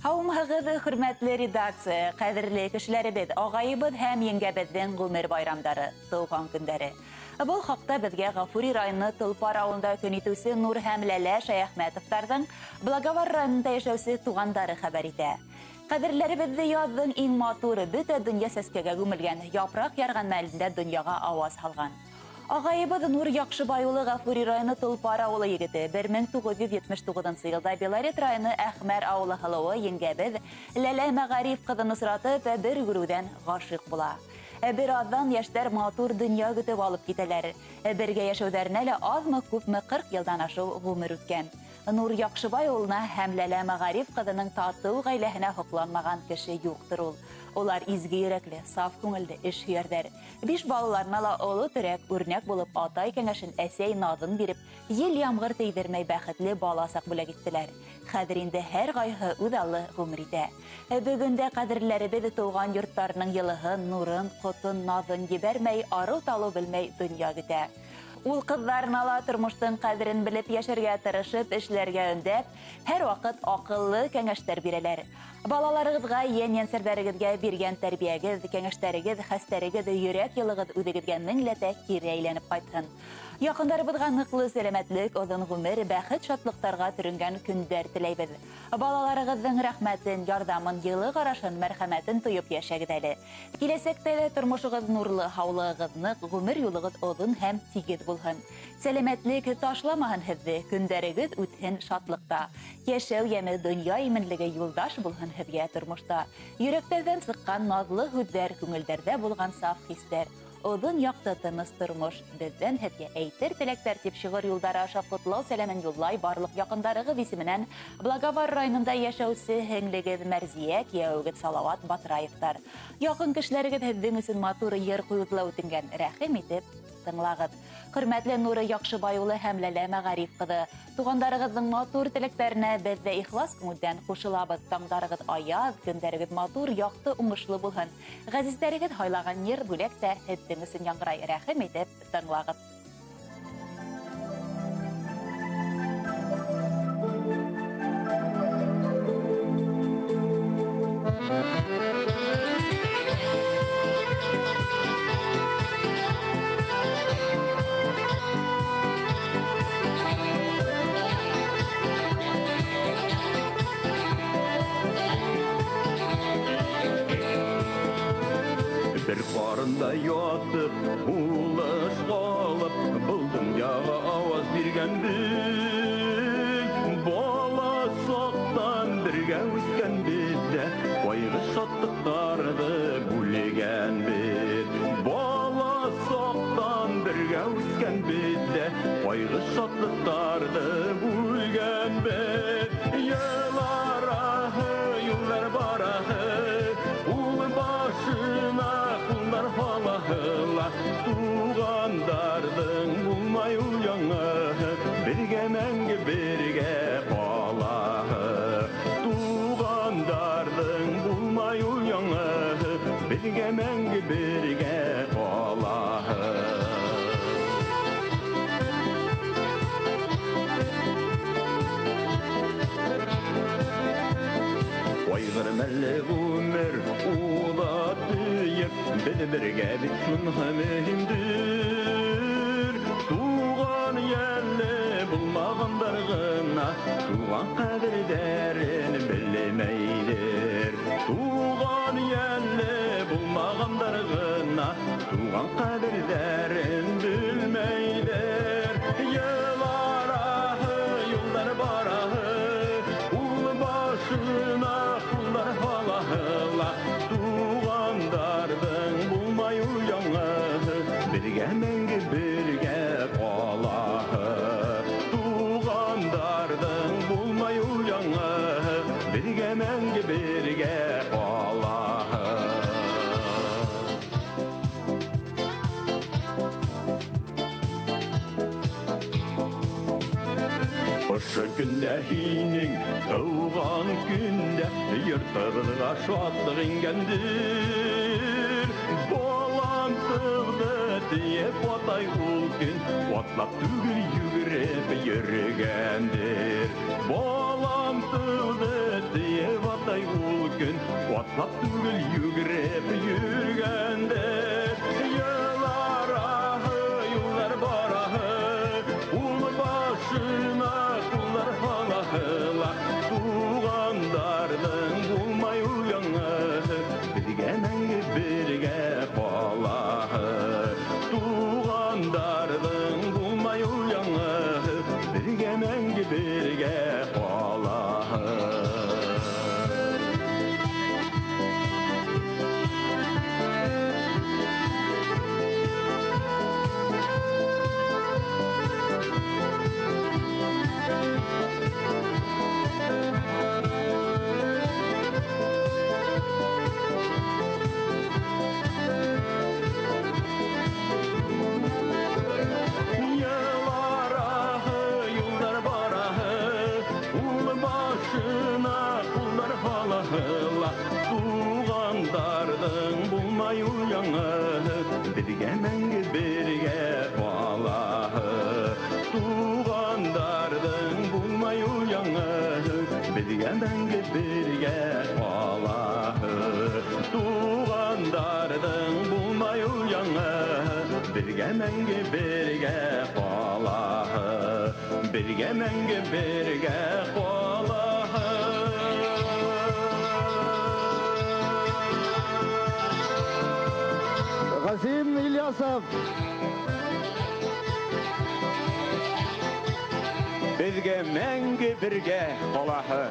Һаумыгыз, хөрмәтле редакция, кадерле кешеләребез, агайыбыз һәм еңгәбезнең гомер байрамдары, туган көндәре. Бұл хакта безгә Гафури районы Толпар авылында көн итүче Нур һәм Ләлә Шаяхмәтовларның Благовар районында яшәүче тугандары хәбәр итә. Кадерләребезне язның иң матуры бөтә дөнья сәскәгә күмелгән, япрак ярган мәлендә дөньяга аваз салган. Агайыбыз Нур Яхшыбай улы Гафури районы Толпар авылы егете 1979 елда Белорет районы Әхмәр авылы хылыуы еңгәбез Ләлә Мәгариф кызын осратып бер күрүдән гашык була. Бер аздан яшьләр матур дөнья көтеп алып китәләр. Бергә яшәүләренә лә азмы күпме 40 елдан ашу гомер үткән. Нур Яхшыбай улына һәм Ләлә Мәгариф кызының тату гаиләһенә хупланмаган кеше юктыр ул. Олар изге йөрәкле, саф күңелле эш һөнәрдәр. 5 балаларына ла олы төрәк үрнәк булып атай кәңәшен әсәй назын биреп, ел ямгыр тейдермәй бәхетле баласак бүләк иттеләр. Хәзер инде һәр гайһы үҙаллы гомер итә. Бүгендә кадерләребез туган йорттарының йылыһын, нурын, котын, назын ебәрмәй, ару талу белмәй дөнья көтә. Ул кызларына ла тормыштың кадерен белеп яшәргә тырышып, эшләргә өндәп, һәр вакыт акыллы кәңәшләр бирәләр. Балаларыгызга, яньянсәрдәрегезгә биргән тәрбиягез, кәңәшләрегез, хәстәрегез, йөрәк йылыгыз үдегезгә меңләтә кире әйләнеп кайтсын. Якындарыбызга ныклы сәламәтлек, озын гомер, бәхет, шатлыктарга төрөнгән көндәр теләйбез. Балаларыгызның рәхмәтен, ярдәмен, йылы карашын, мәрхәмәтен тоеп яшәгез әле. Киләсәктә тормышыгыз нурлы, һаулыгызны, гомер юлыгыз озын һәм тигез булһын. Сәламәтлек ташламаһын һезне, көндәрегез үтһен шатлыкта. Яшәү яме дөнья именлеге юлдаш булһын һезгә тормышта. Йөрәктән сыккан назлы һүзләр, күңелдәрдә булган саф хисләр. Озын якты тыныс тормыш бездән һезгә әйтер теләктәр дип шигырь юлдары аша котлау сәламен юллай барлык якындарыгыз исеменнән Благовар районында яшәүче һеңлегез Мәрзия, кияүгез Салават Батраевтар. Якын кешеләрегез һезнең өчен матур йыр куюлау үтенгән, рәхим итеп тыңлагыз. Хөрмәтле Нуры Яхшыбай улы һәм Ләлә Мәгариф кызы, тугандарыгызның матур теләкләренә без дә ихлас күңелдән кушылабыз. Таңдарыгыз аяз, көндәрегез матур, якты, уңышлы булһын. Гәзитләрегез хайлаган йыр бүләк тә һезнең өчен яңгырай, рәхим итеп тыңлагыз. Bir qarında yatıb, ulaş qalıb, бұл dünyaga avaz bergan biz. Bala soqdan birgə üskən bizdə, qayğı şadlıqlardı бүлеген biz. Bala soqdan birgə üskən bizdə, qayğı şadlıqlardı бүлеген biz. Yıllar ahı, yıllar barahı, ul başına kullar halahıla, tuğandardın bulmay uyanı, birge məngi birge qalahı. Tuğandardın bulmay uyanı, birge məngi birge qalahı. Qayğır məlli ömür ula tüyüb, biz birgə bitsin həmimdir. Tuğan yəlli bulmağındarğına, tuğan qədirdərin bilməydir. Tuğan yəlli bulmağındarğına, tuğan qədirdərin bilməydir. Yıllar ahı, yıllar barahı, ul başına kullar halahıla, tuğandardın bulmay uyanı, birge məngi birge qalahı. Tuğandardın bulmay uyanı, birge məngi birge qalahı. Oşu gündə hinin, doğan gündə, yırtığına şadlıq ingəndir. Bolan tığdı deyip otay ul gün, otlap tügül yügürep yürgəndir. Bolan tığdı deyip otay mümkün Atlap tügül yügrep yürgende Yıllar ahı yıllar barahı Ul başına kullar halahıla Tuğandardın bulmay uyanı Birgemen birge balahı Tuğandardın bulmay uyanı Birgemen birge balahı Yıllar ahı, yıllar barahı, ul başına kullar halahıla, tuğandardın bulmay uyanı, birgemen birge balahı, tuğandardın bulmay uyanı, birgemen birge balahı, tuğandardın bulmay uyanı, birgemen birge balahı, birgemen birge balahı. Gazim İlyasov. Birgemen birge balahı.